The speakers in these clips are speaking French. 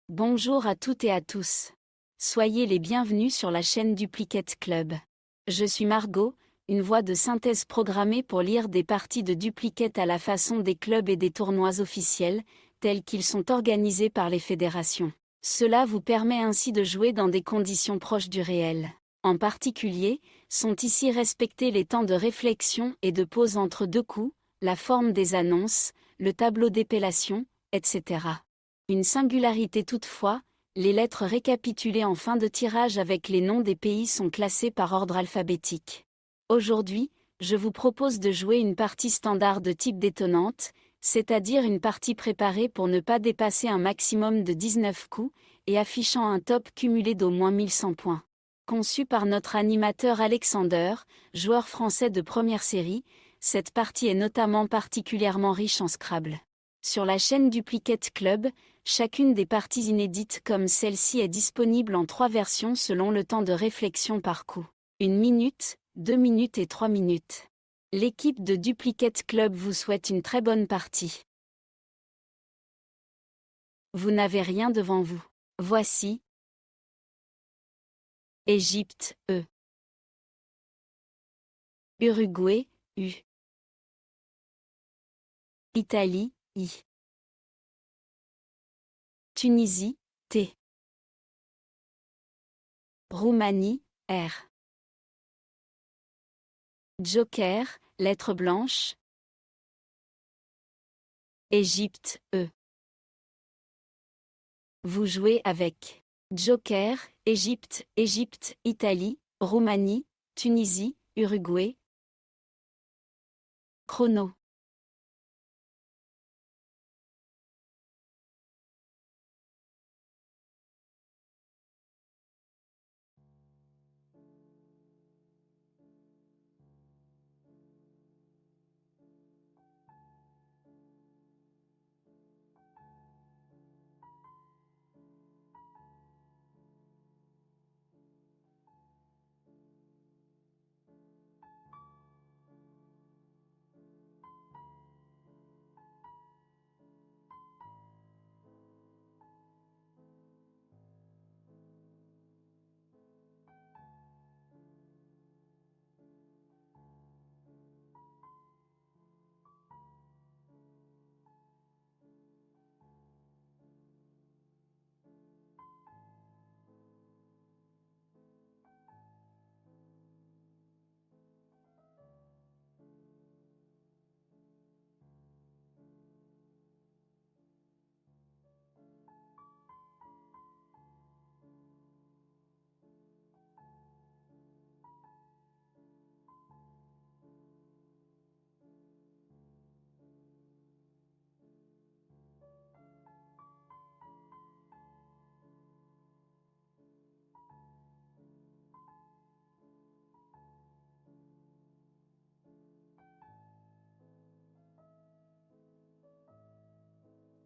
Bonjour à toutes et à tous. Soyez les bienvenus sur la chaîne Duplicate Club. Je suis Margot, une voix de synthèse programmée pour lire des parties de Duplicate à la façon des clubs et des tournois officiels, tels qu'ils sont organisés par les fédérations. Cela vous permet ainsi de jouer dans des conditions proches du réel. En particulier, sont ici respectés les temps de réflexion et de pause entre deux coups, la forme des annonces, le tableau d'épellation, etc. Une singularité toutefois, les lettres récapitulées en fin de tirage avec les noms des pays sont classées par ordre alphabétique. Aujourd'hui, je vous propose de jouer une partie standard de type détonnante, c'est-à-dire une partie préparée pour ne pas dépasser un maximum de 19 coups, et affichant un top cumulé d'au moins 1100 points. Conçue par notre animateur Alexander, joueur français de première série, cette partie est notamment particulièrement riche en Scrabble. Sur la chaîne Duplicate Club, chacune des parties inédites comme celle-ci est disponible en 3 versions selon le temps de réflexion par coup. 1 minute, 2 minutes et 3 minutes. L'équipe de Duplicate Club vous souhaite une très bonne partie. Vous n'avez rien devant vous. Voici Égypte, E. Uruguay, U. Italie, I. Tunisie, T. Roumanie, R. Joker, lettre blanche. Égypte, E. Vous jouez avec Joker, Égypte, Italie, Roumanie, Tunisie, Uruguay. Chrono.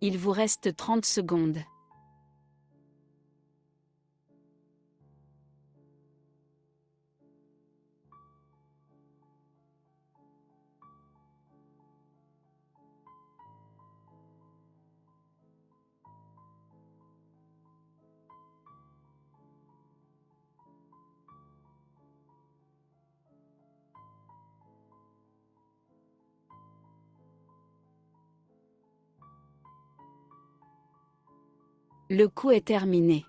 Il vous reste 30 secondes. Le coup est terminé.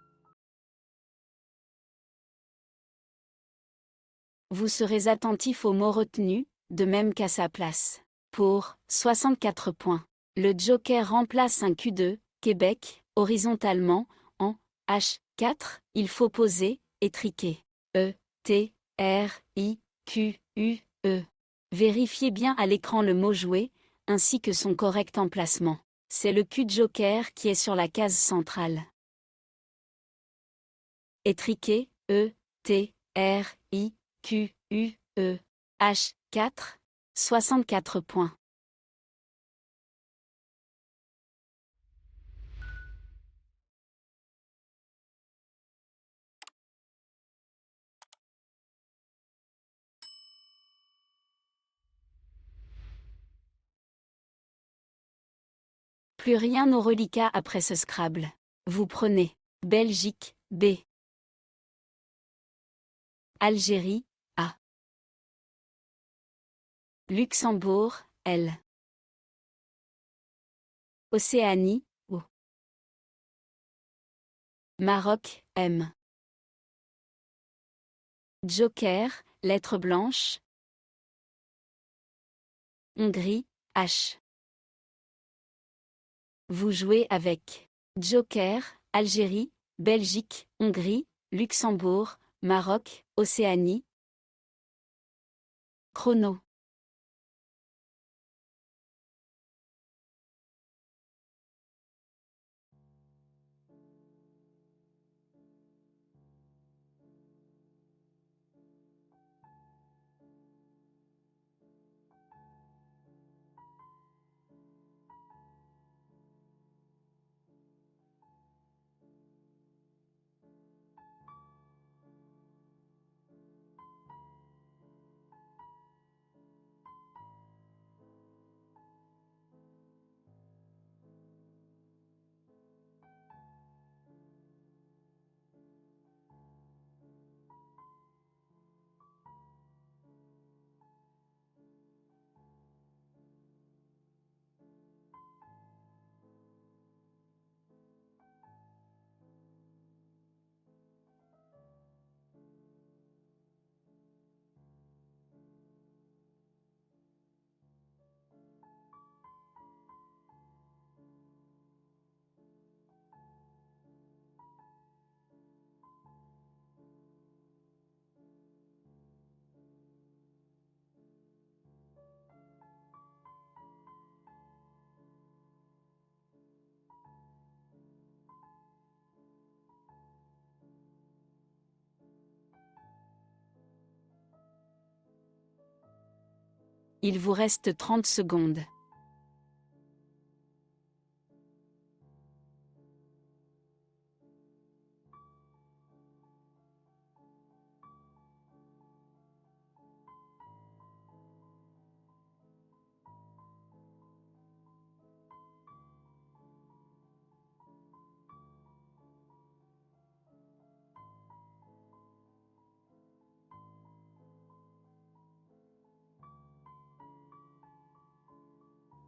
Vous serez attentif aux mots retenus, de même qu'à sa place. Pour 64 points, le Joker remplace un Q2, Québec, horizontalement, en H4, il faut poser, étriquer. E, T, R, I, Q, U, E. Vérifiez bien à l'écran le mot joué, ainsi que son correct emplacement. C'est le cul joker qui est sur la case centrale. Étriqué, E, T, R, I, Q, U, E, H, 4, 64 points. Plus rien au reliquat après ce Scrabble. Vous prenez Belgique, B. Algérie, A. Luxembourg, L. Océanie, O. Maroc, M. Joker, lettre blanche. Hongrie, H. Vous jouez avec Joker, Algérie, Belgique, Hongrie, Luxembourg, Maroc, Océanie. Chrono. Il vous reste 30 secondes.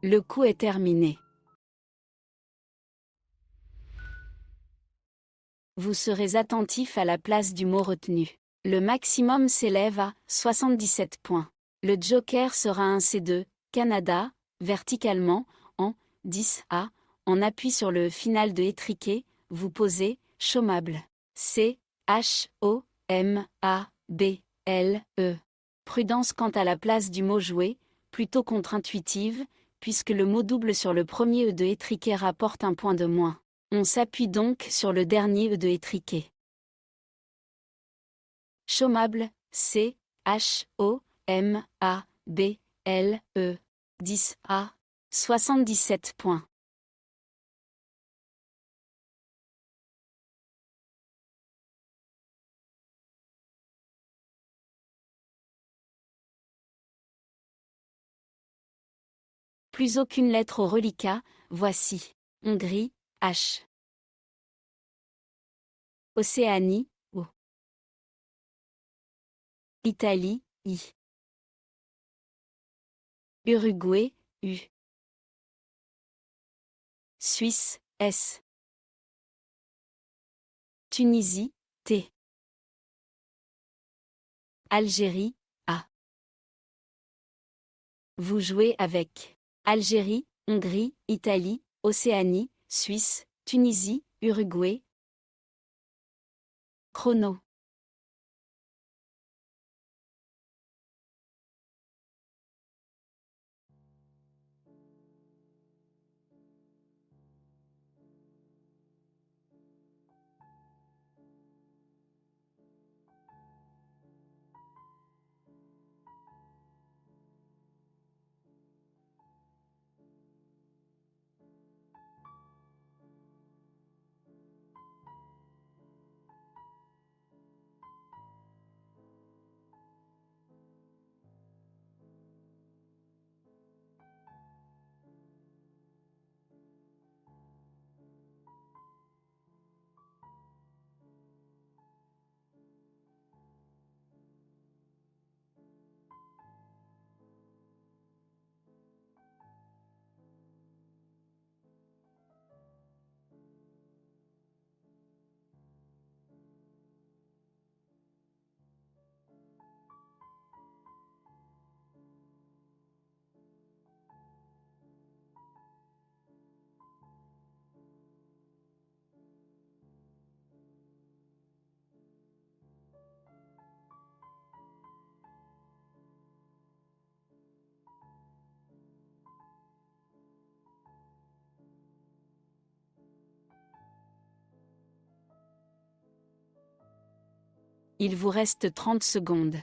Le coup est terminé. Vous serez attentif à la place du mot retenu. Le maximum s'élève à 77 points. Le joker sera un C2, Canada, verticalement, en 10A, en appui sur le final de étriqué, vous posez, chômable. C, H, O, M, A, B, L, E. Prudence quant à la place du mot joué, plutôt contre-intuitive, puisque le mot double sur le premier E de étriqué rapporte un point de moins. On s'appuie donc sur le dernier E de étriqué. Chômable, C, H, O, M, A, B, L, E. 10A. 77 points. Plus aucune lettre au reliquat, voici. Hongrie, H. Océanie, O. Italie, I. Uruguay, U. Suisse, S. Tunisie, T. Algérie, A. Vous jouez avec Algérie, Hongrie, Italie, Océanie, Suisse, Tunisie, Uruguay. Chrono. Il vous reste 30 secondes.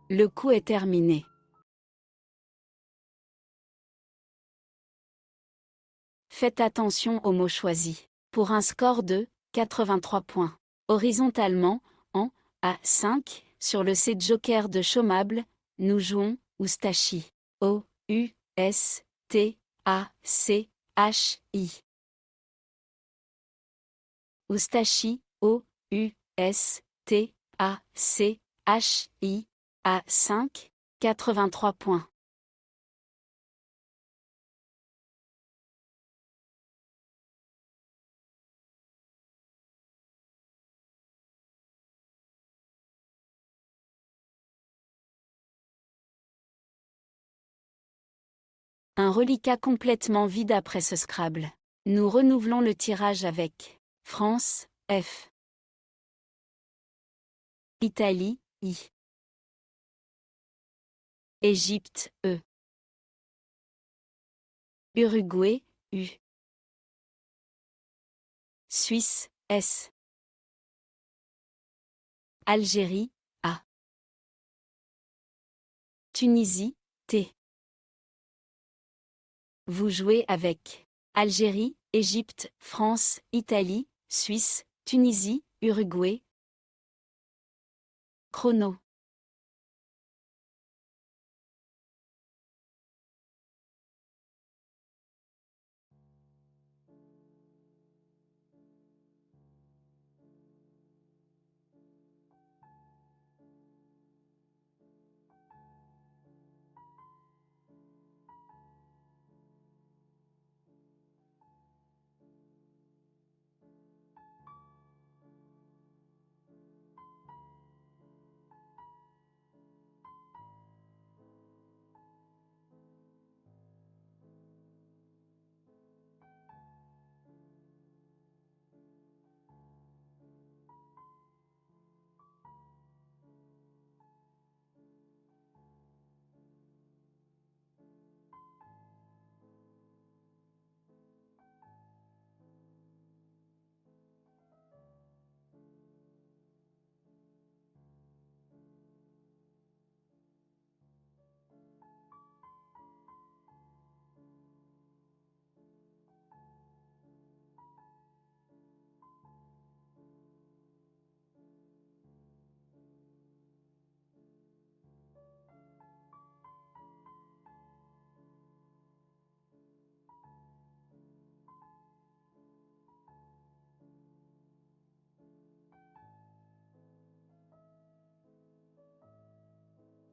Le coup est terminé. Faites attention aux mots choisis. Pour un score de 83 points. Horizontalement, en A5, sur le C Joker de Chômable, nous jouons Oustachi. O-U-S-T-A-C-H-I. Oustachi, O-U-S-T-A-C-H-I. A5, 83 points. Un reliquat complètement vide après ce Scrabble. Nous renouvelons le tirage avec France, F. Italie, I. Égypte, E. Uruguay, U. Suisse, S. Algérie, A. Tunisie, T. Vous jouez avec Algérie, Égypte, France, Italie, Suisse, Tunisie, Uruguay. Chrono.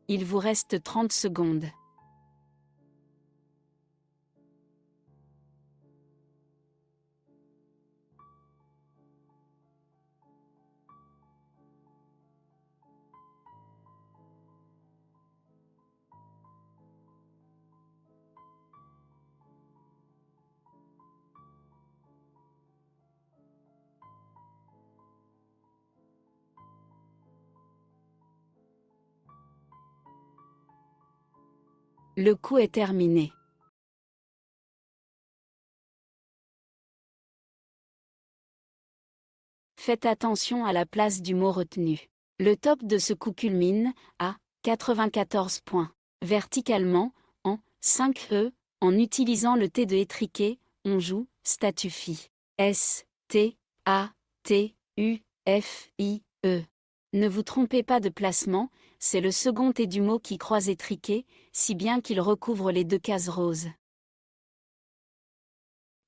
Il vous reste 30 secondes. Le coup est terminé. Faites attention à la place du mot retenu. Le top de ce coup culmine à 94 points. Verticalement, en 5 E, en utilisant le T de étriqué, on joue Statufie. S, T, A, T, U, F, I, E. Ne vous trompez pas de placement, c'est le second T du mot qui croise étriqué, si bien qu'il recouvre les deux cases roses.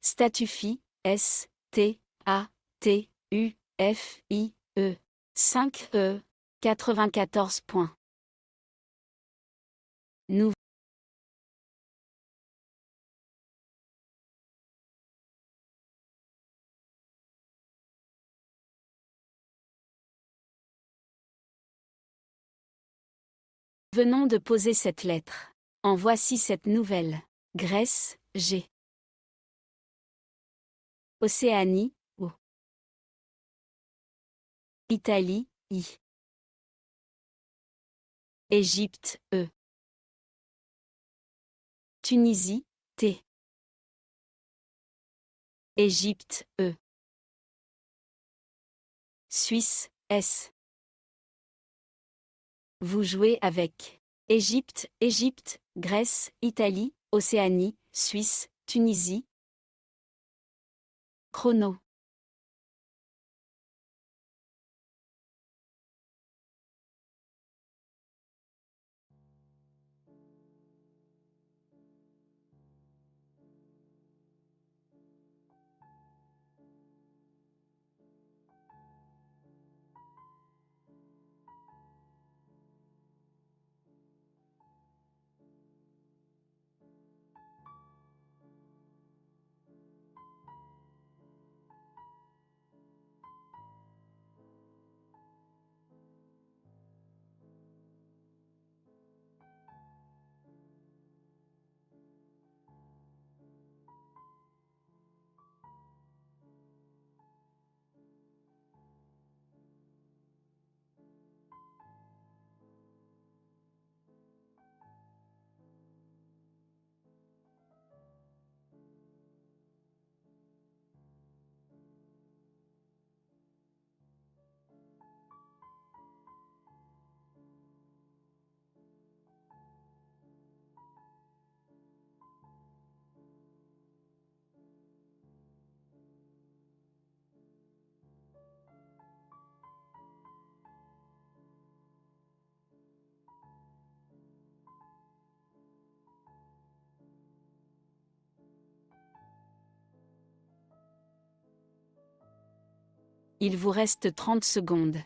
Statufie, S, T, A, T, U, F, I, E. 5 E, 94 points. Nous Venons de poser cette lettre. En voici cette nouvelle. Grèce, G. Océanie, O. Italie, I. Égypte, E. Tunisie, T. Égypte, E. Suisse, S. Vous jouez avec Égypte, Égypte, Grèce, Italie, Océanie, Suisse, Tunisie. Chrono. Il vous reste 30 secondes.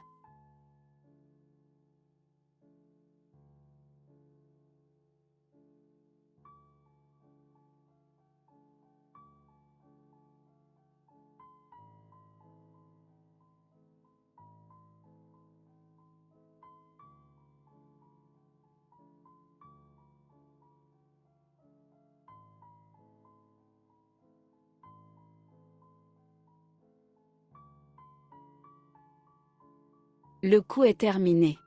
Le coup est terminé.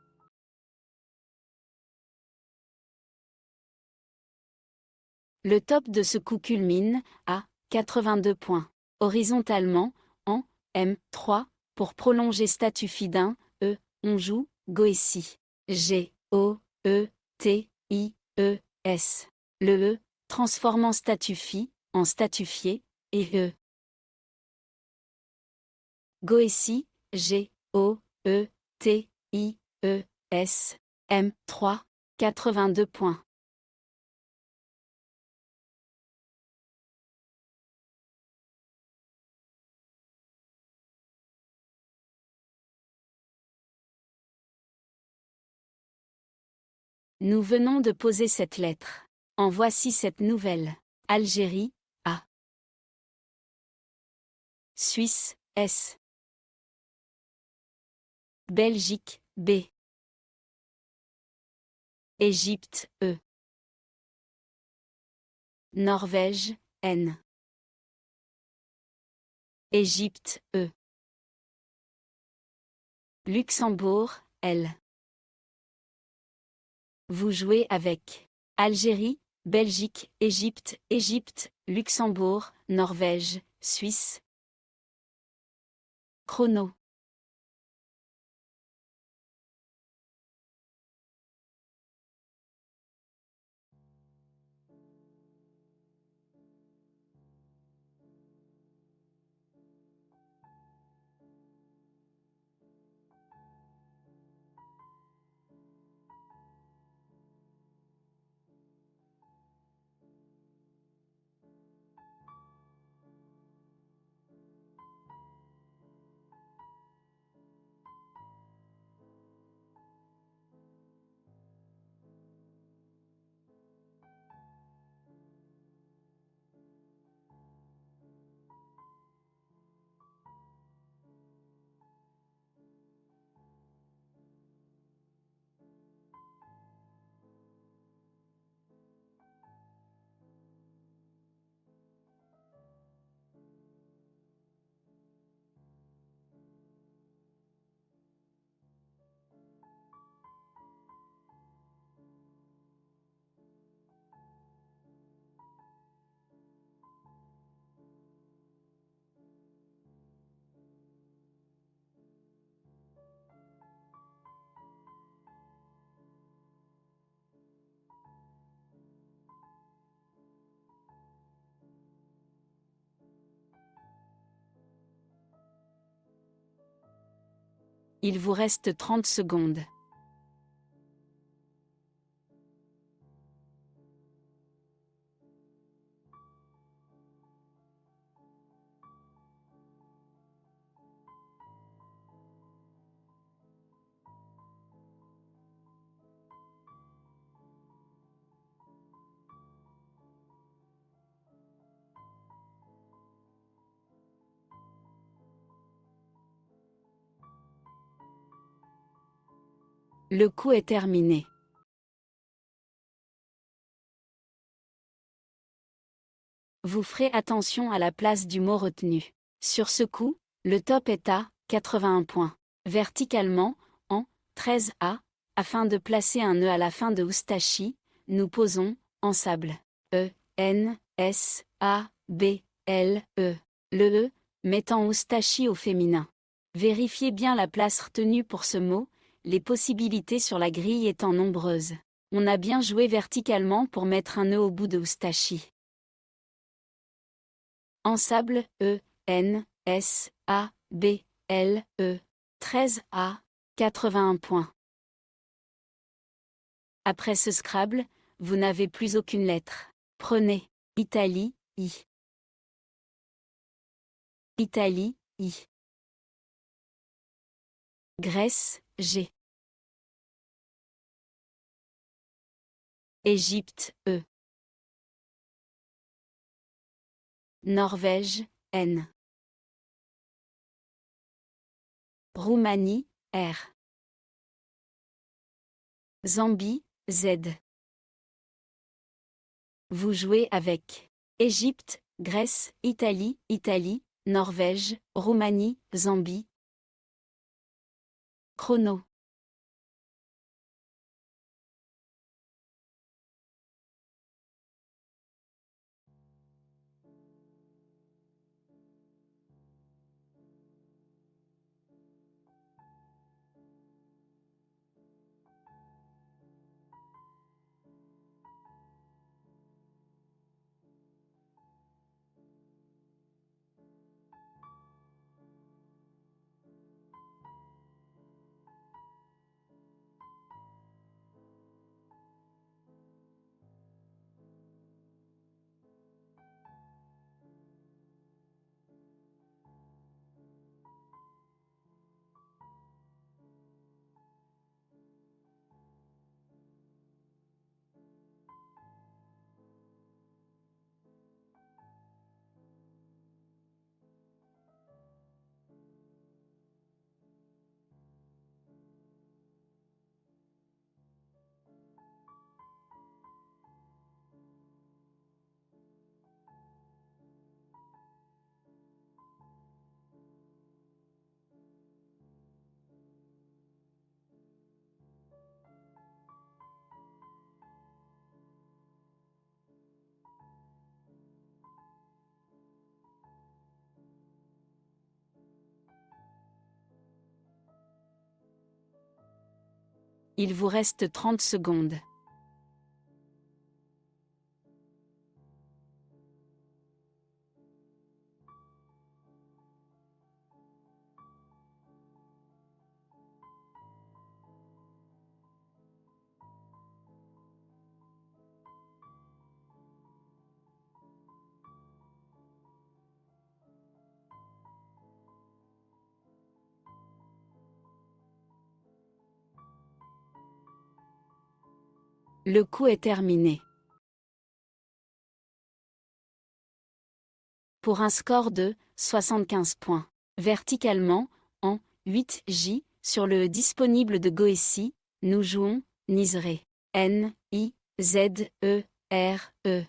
Le top de ce coup culmine à 82 points. Horizontalement, en M3, pour prolonger statut Phi d'un, E, on joue Goétie. G, O, E, T, I, E, S. Le E, transformant statut Phi en statufié, et E. Goétie, G, O, E, T, I, E, S. M3, 82 points. Nous venons de poser cette lettre. En voici cette nouvelle. Algérie, A. Suisse, S. Belgique, B. Égypte, E. Norvège, N. Égypte, E. Luxembourg, L. Vous jouez avec Algérie, Belgique, Égypte, Égypte, Luxembourg, Norvège, Suisse. Chrono. Il vous reste 30 secondes. Le coup est terminé. Vous ferez attention à la place du mot retenu. Sur ce coup, le top est à 81 points. Verticalement, en 13A, afin de placer un E à la fin de Oustachi, nous posons ensemble. E, N, S, A, B, L, E. Le E, mettant Oustachi au féminin. Vérifiez bien la place retenue pour ce mot, les possibilités sur la grille étant nombreuses. On a bien joué verticalement pour mettre un E au bout de Oustachi. Ensemble, E, N, S, A, B, L, E. 13A, 81 points. Après ce Scrabble, vous n'avez plus aucune lettre. Prenez Italie, I. Italie, I. Grèce, G. Égypte, E. Norvège, N. Roumanie, R. Zambie, Z. Vous jouez avec Égypte, Grèce, Italie, Italie, Norvège, Roumanie, Zambie. Chrono. Il vous reste 30 secondes. Le coup est terminé. Pour un score de 75 points. Verticalement, en 8J, sur le disponible de Goessi, nous jouons Niseré. N, I, Z, E, R, E.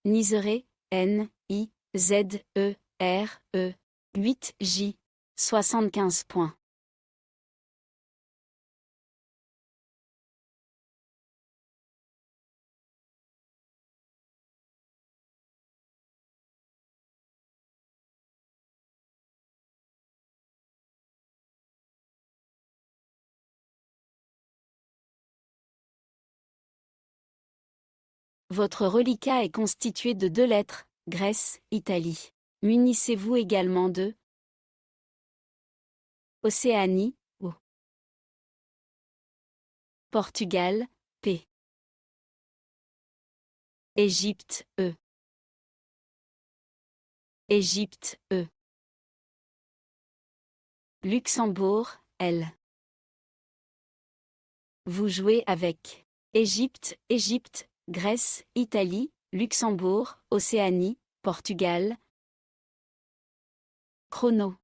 Niseré, N, I, Z, E, R, E. 8J. 75 points. Votre reliquat est constitué de 2 lettres, Grèce, Italie. Munissez-vous également de Océanie, O. Portugal, P. Égypte, E. Égypte, E. Luxembourg, L. Vous jouez avec Égypte, Égypte, Grèce, Italie, Luxembourg, Océanie, Portugal. Chrono.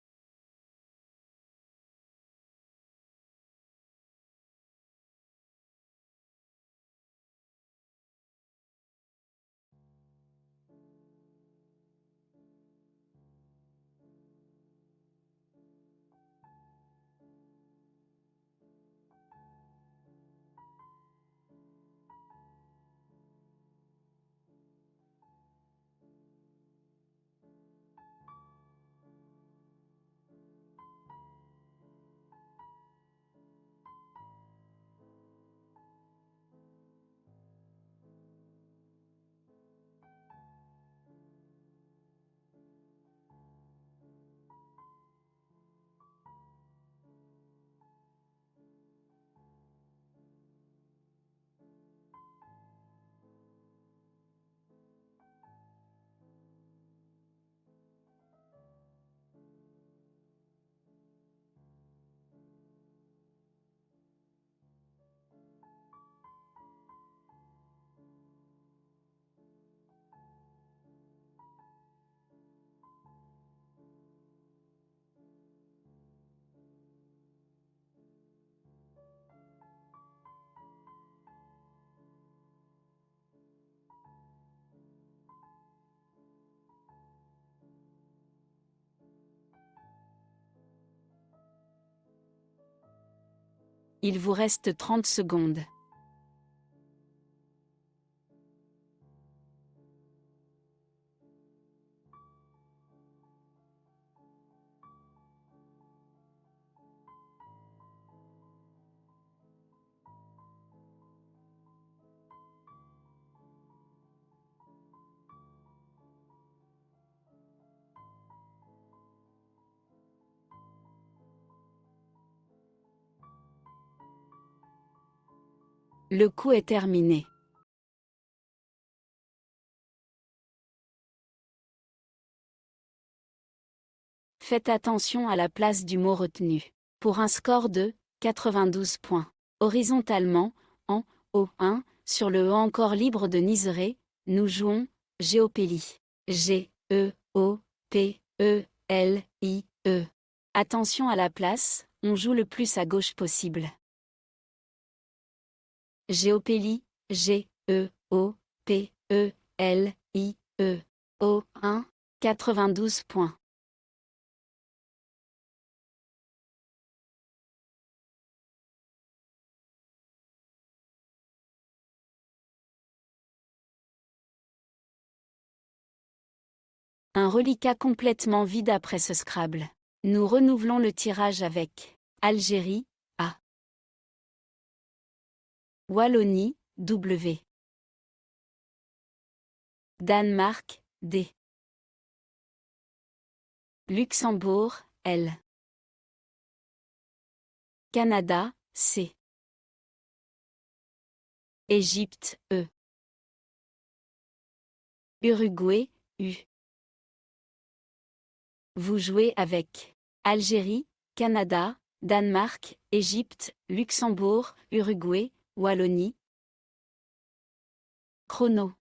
Il vous reste 30 secondes. Le coup est terminé. Faites attention à la place du mot retenu. Pour un score de 92 points. Horizontalement, en O1, sur le E encore libre de Niseré, nous jouons Géopélie. G, E, O, P, E, L, I, E. Attention à la place, on joue le plus à gauche possible. Géopélie, G, E, O, P, E, L, I, E. O1, 92 points. Un reliquat complètement vide après ce Scrabble. Nous renouvelons le tirage avec Algérie, A. Wallonie, W. Danemark, D. Luxembourg, L. Canada, C. Égypte, E. Uruguay, U. Vous jouez avec Algérie, Canada, Danemark, Égypte, Luxembourg, Uruguay, Wallonie. Chrono.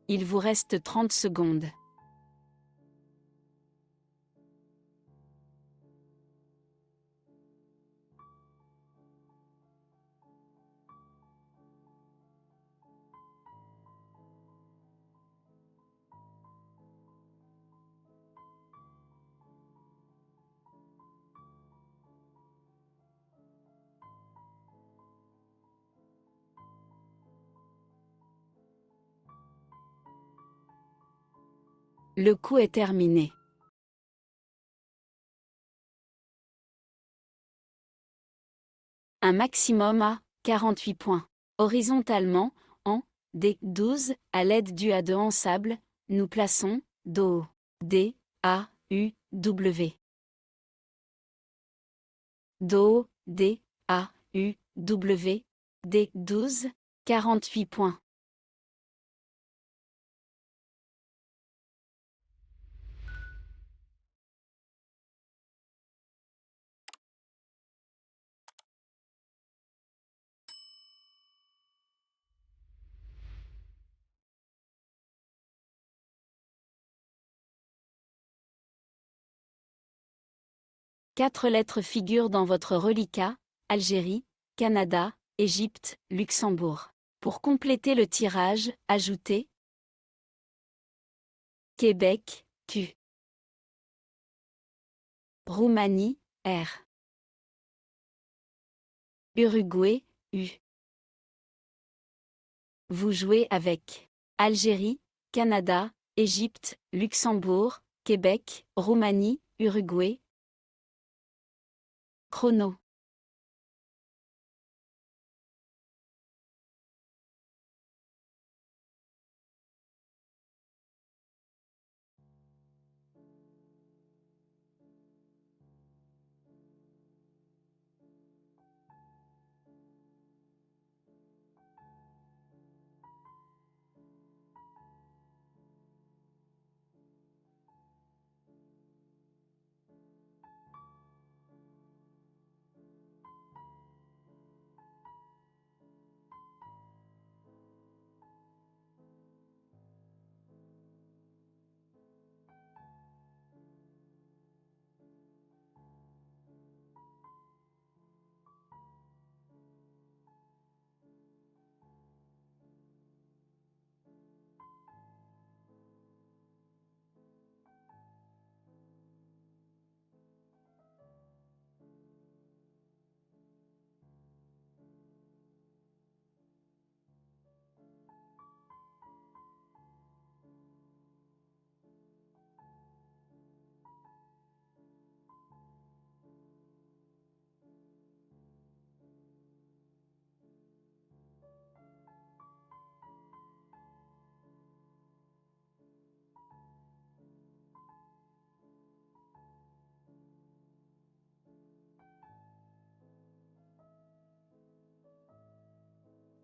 Il vous reste 30 secondes. Le coup est terminé. Un maximum à 48 points. Horizontalement, en D12, à l'aide du A2 en sable, nous plaçons Do, D, A, U, W. Do, D, A, U, W, D12, 48 points. Quatre lettres figurent dans votre reliquat: Algérie, Canada, Égypte, Luxembourg. Pour compléter le tirage, ajoutez Québec, Q. Roumanie, R. Uruguay, U. Vous jouez avec Algérie, Canada, Égypte, Luxembourg, Québec, Roumanie, Uruguay. Chrono.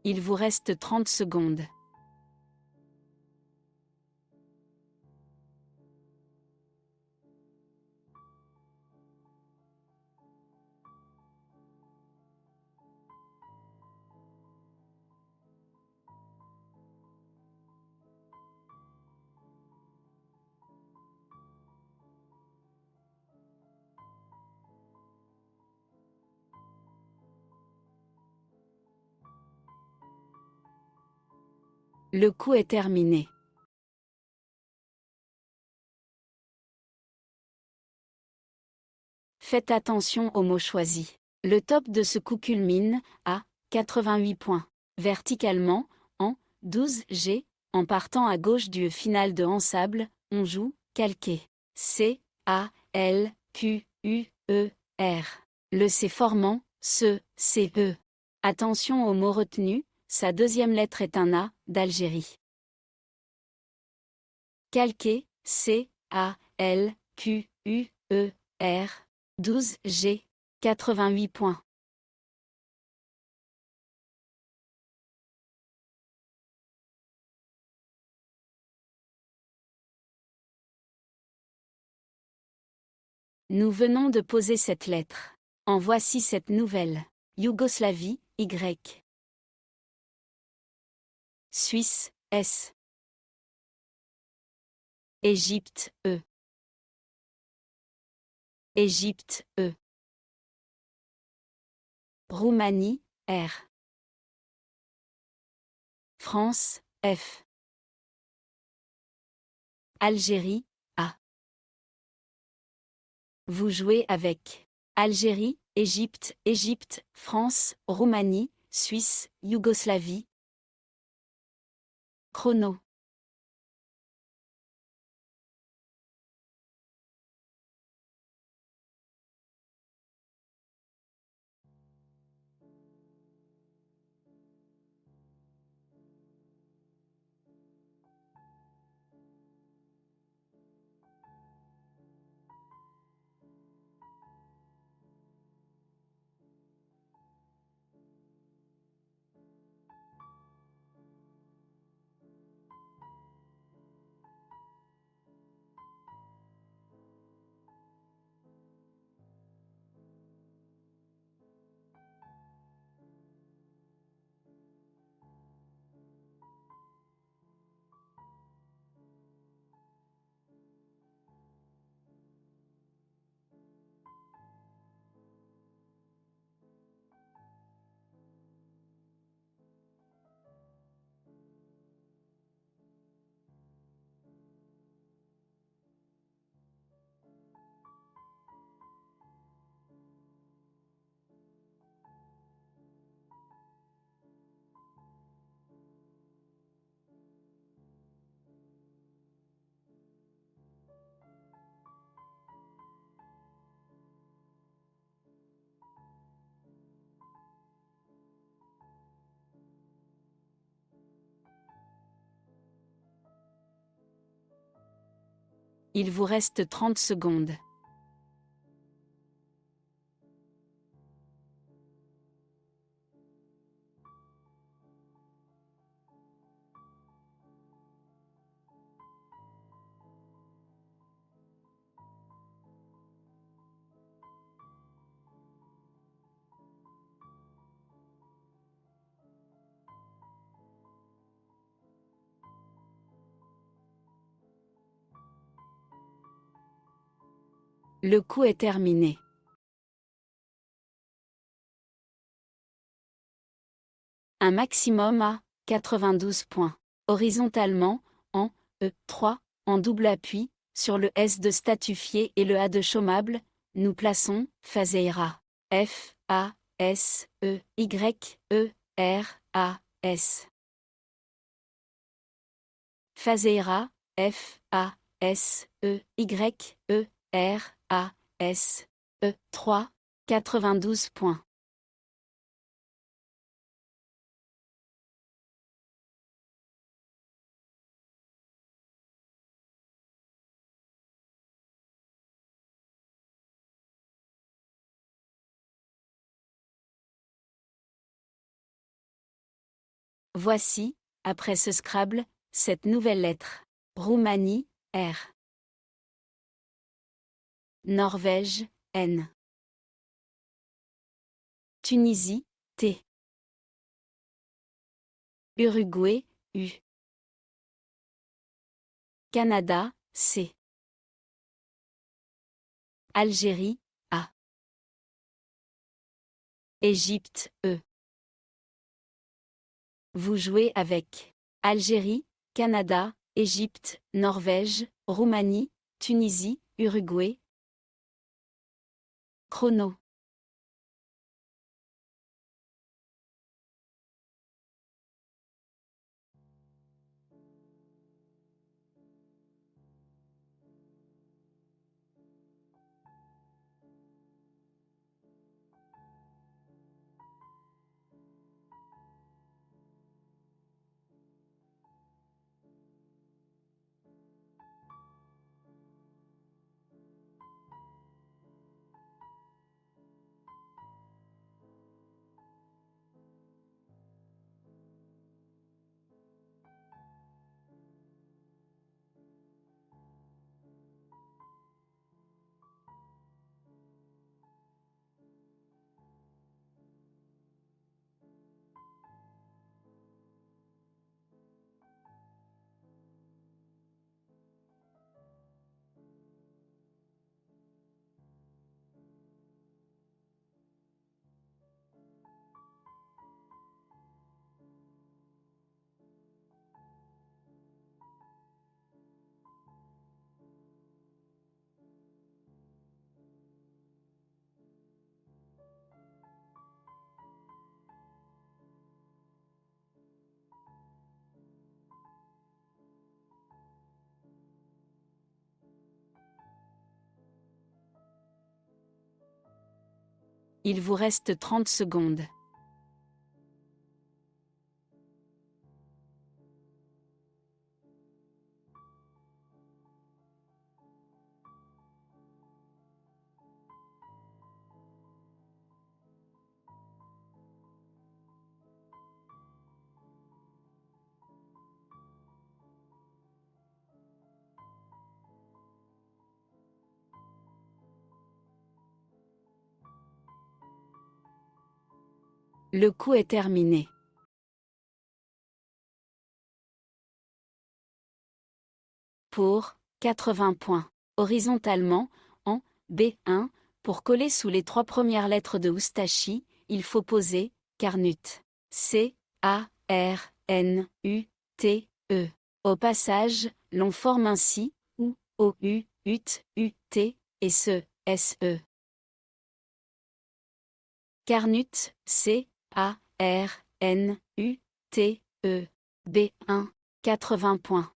Il vous reste 30 secondes. Le coup est terminé. Faites attention aux mots choisis. Le top de ce coup culmine à 88 points. Verticalement, en 12G, en partant à gauche du final de en sable, on joue calqué. C, A, L, Q, U, E, R. Le C formant ce, C, E. Attention aux mots retenus, sa deuxième lettre est un A, d'Algérie. Calqué, C, A, L, Q, U, E, R. 12G, 88 points. Nous venons de poser cette lettre. En voici cette nouvelle. Yougoslavie, Y. Suisse, S. Égypte, E. Égypte, E. Roumanie, R. France, F. Algérie, A. Vous jouez avec Algérie, Égypte, Égypte, France, Roumanie, Suisse, Yougoslavie. Chrono. Il vous reste 30 secondes. Le coup est terminé. Un maximum à 92 points. Horizontalement, en E3, en double appui, sur le S de statufié et le A de chômable, nous plaçons Fazeira. F, A, S, E, Y, E, R, A, S. Fazeira, F, A, S, E, Y, E, R, A, S. E3, 92 points. Voici, après ce Scrabble, cette nouvelle lettre. Roumanie, R. Norvège, N. Tunisie, T. Uruguay, U. Canada, C. Algérie, A. Égypte, E. Vous jouez avec Algérie, Canada, Égypte, Norvège, Roumanie, Tunisie, Uruguay. Chrono. Il vous reste 30 secondes. Le coup est terminé. Pour 80 points. Horizontalement, en B1, pour coller sous les 3 premières lettres de Oustachi, il faut poser Carnut. C, A, R, N, U, T, E. Au passage, l'on forme ainsi ou, O, U, UT, U, T, et ce, S, E. Carnut, C, A, R, N, U, T, E. B1, 80 points.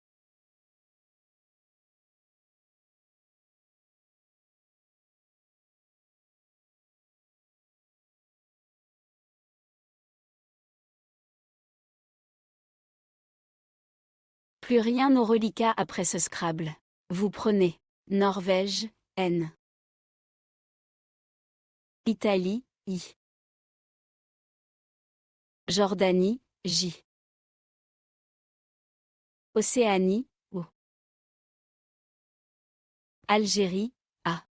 Plus rien au reliquat après ce Scrabble. Vous prenez Norvège, N. Italie, I. Jordanie, J. Océanie, O. Algérie, A.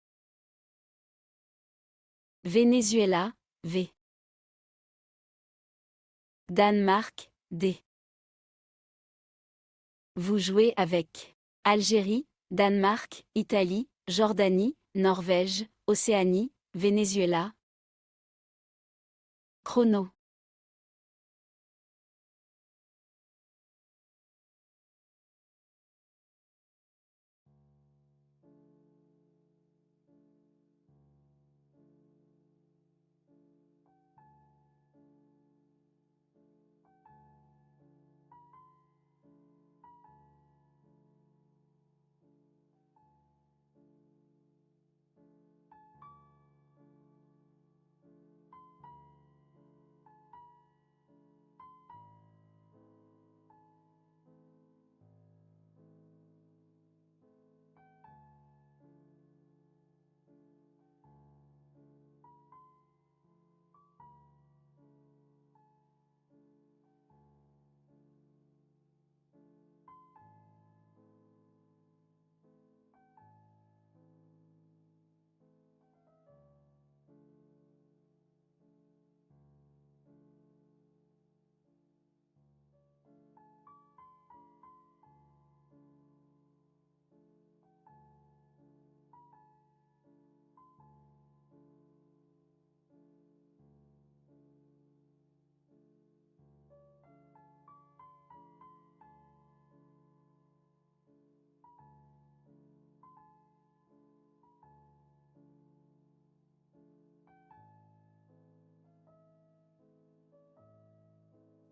Venezuela, V. Danemark, D. Vous jouez avec Algérie, Danemark, Italie, Jordanie, Norvège, Océanie, Venezuela. Chrono.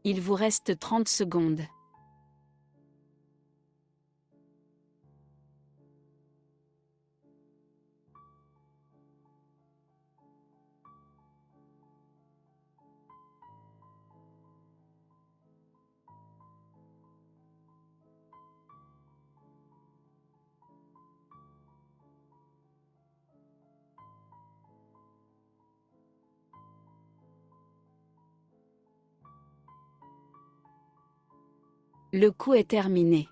Il vous reste 30 secondes. Le coup est terminé.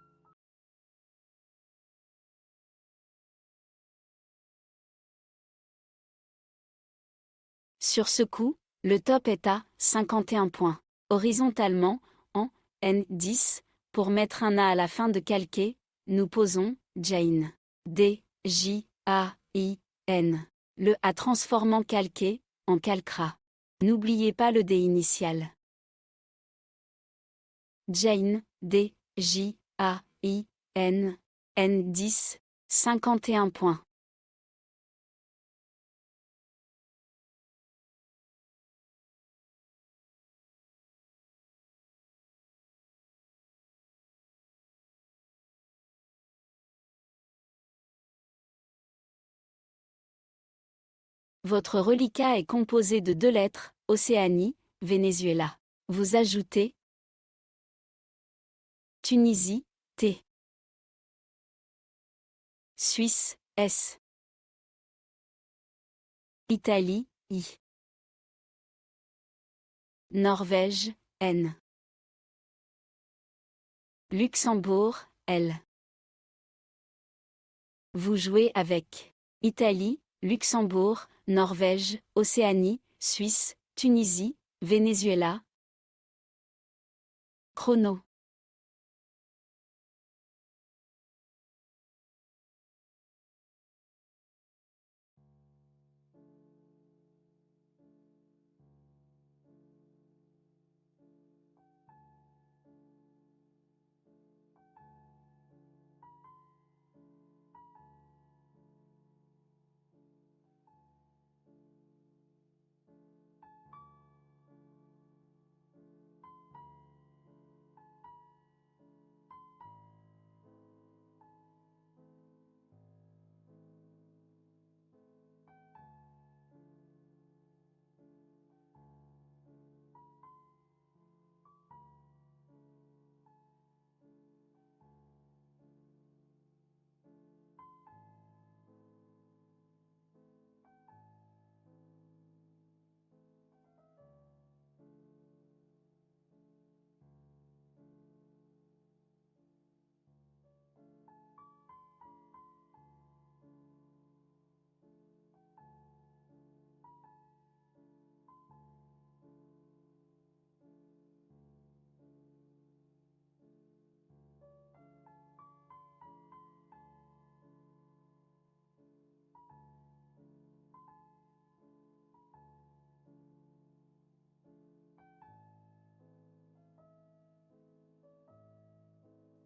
Sur ce coup, le top est à 51 points. Horizontalement, en N10, pour mettre un A à la fin de calquer, nous posons Jane. D, J, A, I, N. Le A transformant calqué en calcra. N'oubliez pas le D initial. Jane, D, J, A, I, N. N10, 51 points. Votre reliquat est composé de 2 lettres, Océanie, Venezuela. Vous ajoutez Tunisie, T. Suisse, S. Italie, I. Norvège, N. Luxembourg, L. Vous jouez avec Italie, Luxembourg, Norvège, Océanie, Suisse, Tunisie, Venezuela. Chrono.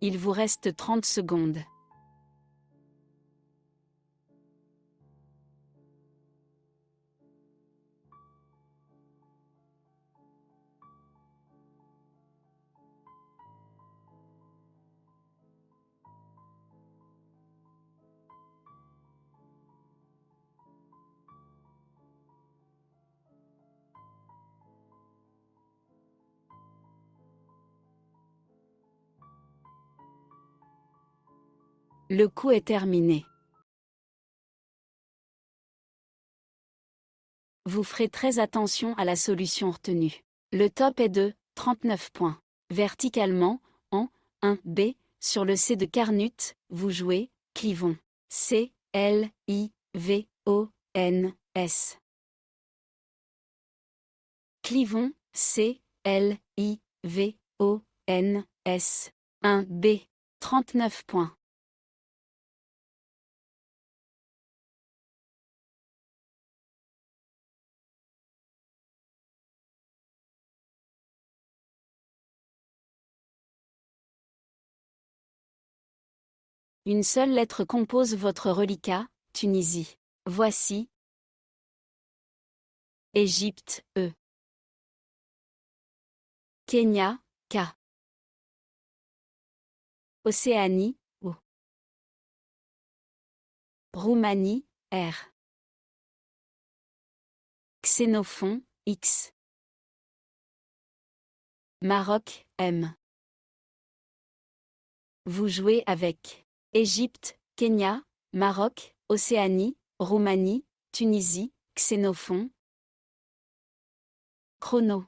Il vous reste 30 secondes. Le coup est terminé. Vous ferez très attention à la solution retenue. Le top est de 39 points. Verticalement, en 1B, sur le C de Carnut, vous jouez Clivon. C, L, I, V, O, N, S. Clivon, C, L, I, V, O, N, S. 1B. 39 points. Une seule lettre compose votre reliquat, Tunisie. Voici Égypte, E. Kenya, K. Océanie, O. Roumanie, R. Xénophon, X. Maroc, M. Vous jouez avec Égypte, Kenya, Maroc, Océanie, Roumanie, Tunisie, Xénophon. Chrono.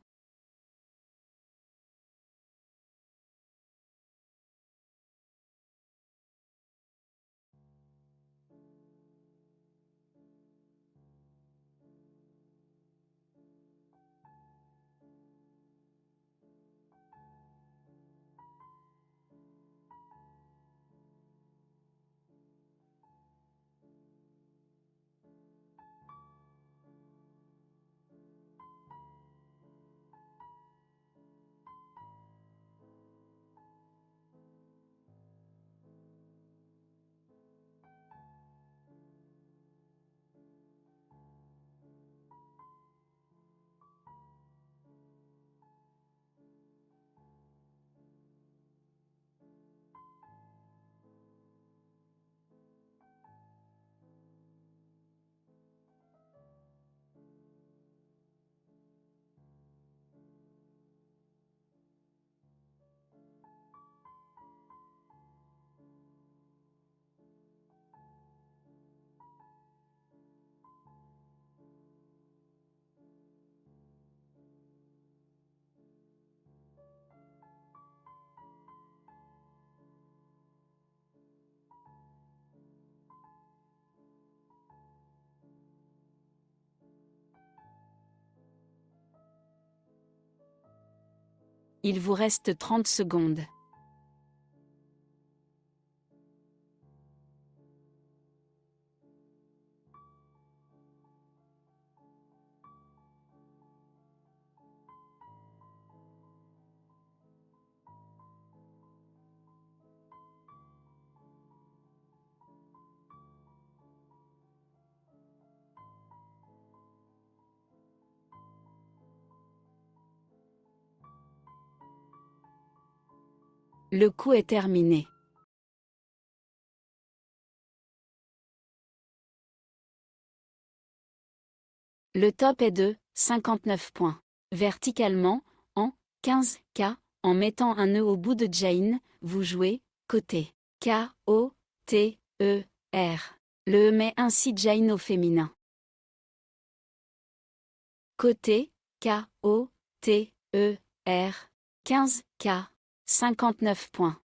Il vous reste 30 secondes. Le coup est terminé. Le top est de 59 points. Verticalement, en 15K, en mettant un nœud au bout de Jain, vous jouez côté K-O-T-E-R. Le E met ainsi Jain au féminin. Côté K-O-T-E-R. 15K. 59 points.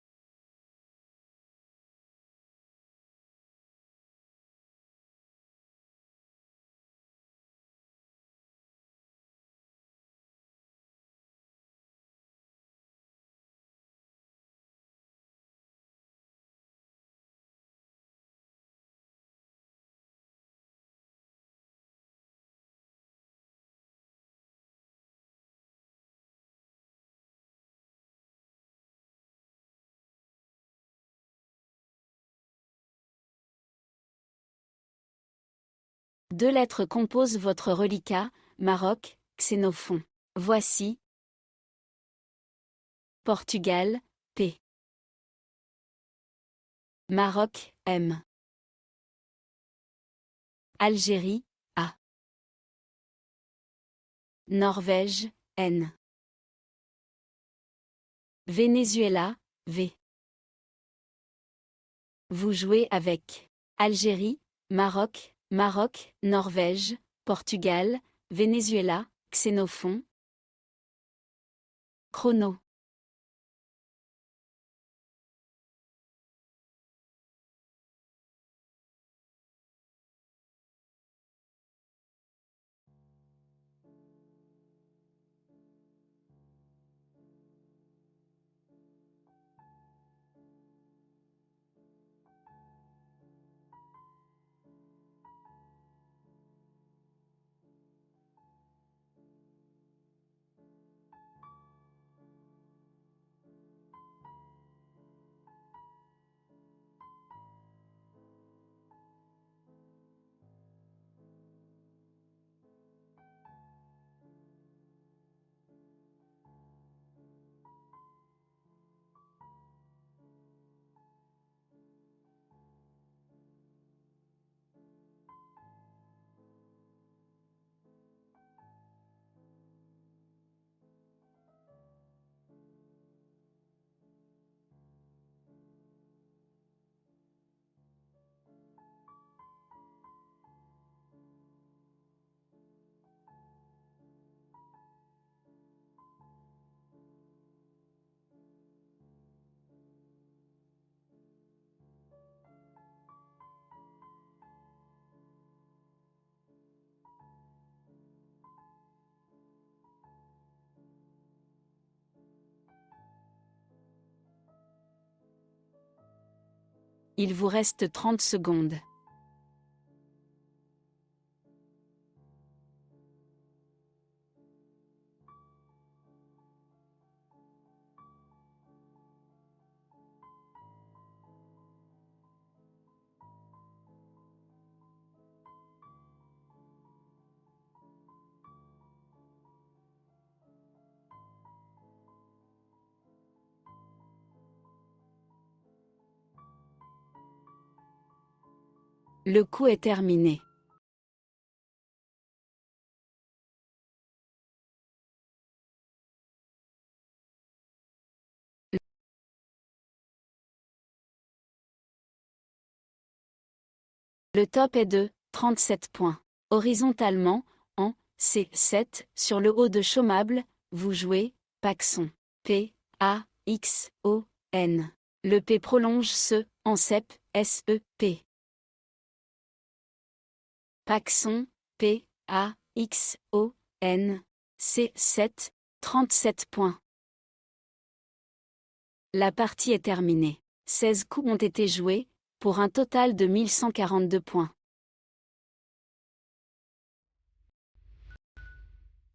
Deux lettres composent votre reliquat, Maroc, Xénophon. Voici. Portugal, P. Maroc, M. Algérie, A. Norvège, N. Venezuela, V. Vous jouez avec Algérie, Maroc, Maroc, Norvège, Portugal, Venezuela, Xénophon. Chrono. Il vous reste 30 secondes. Le coup est terminé. Le top est de 37 points. Horizontalement, en C7, sur le haut de Chômable, vous jouez Paxson. P, A, X, O, N. Le P prolonge ce, en cep, S, E, P. Paxson, P, A, X, O, N. C7, 37 points. La partie est terminée. 16 coups ont été joués, pour un total de 1142 points.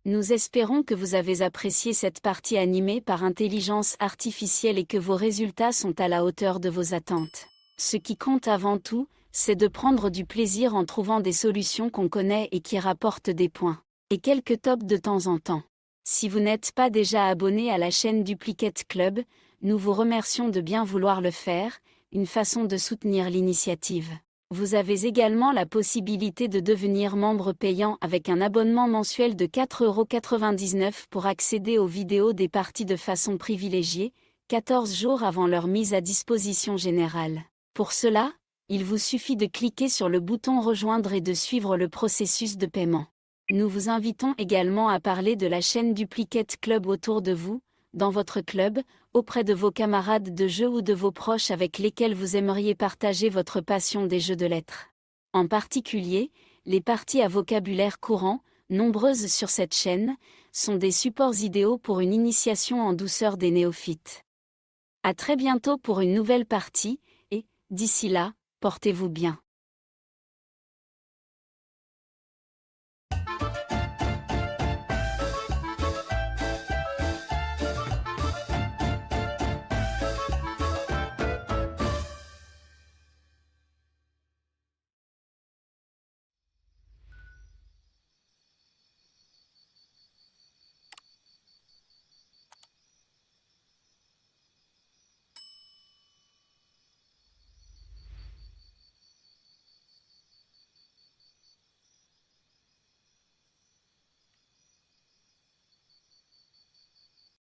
Nous espérons que vous avez apprécié cette partie animée par intelligence artificielle et que vos résultats sont à la hauteur de vos attentes. Ce qui compte avant tout, c'est de prendre du plaisir en trouvant des solutions qu'on connaît et qui rapportent des points. Et quelques tops de temps en temps. Si vous n'êtes pas déjà abonné à la chaîne Duplicate Club, nous vous remercions de bien vouloir le faire, une façon de soutenir l'initiative. Vous avez également la possibilité de devenir membre payant avec un abonnement mensuel de 4,99 € pour accéder aux vidéos des parties de façon privilégiée, 14 jours avant leur mise à disposition générale. Pour cela, il vous suffit de cliquer sur le bouton Rejoindre et de suivre le processus de paiement. Nous vous invitons également à parler de la chaîne Duplicate Club autour de vous, dans votre club, auprès de vos camarades de jeu ou de vos proches avec lesquels vous aimeriez partager votre passion des jeux de lettres. En particulier, les parties à vocabulaire courant, nombreuses sur cette chaîne, sont des supports idéaux pour une initiation en douceur des néophytes. À très bientôt pour une nouvelle partie, et, d'ici là, portez-vous bien.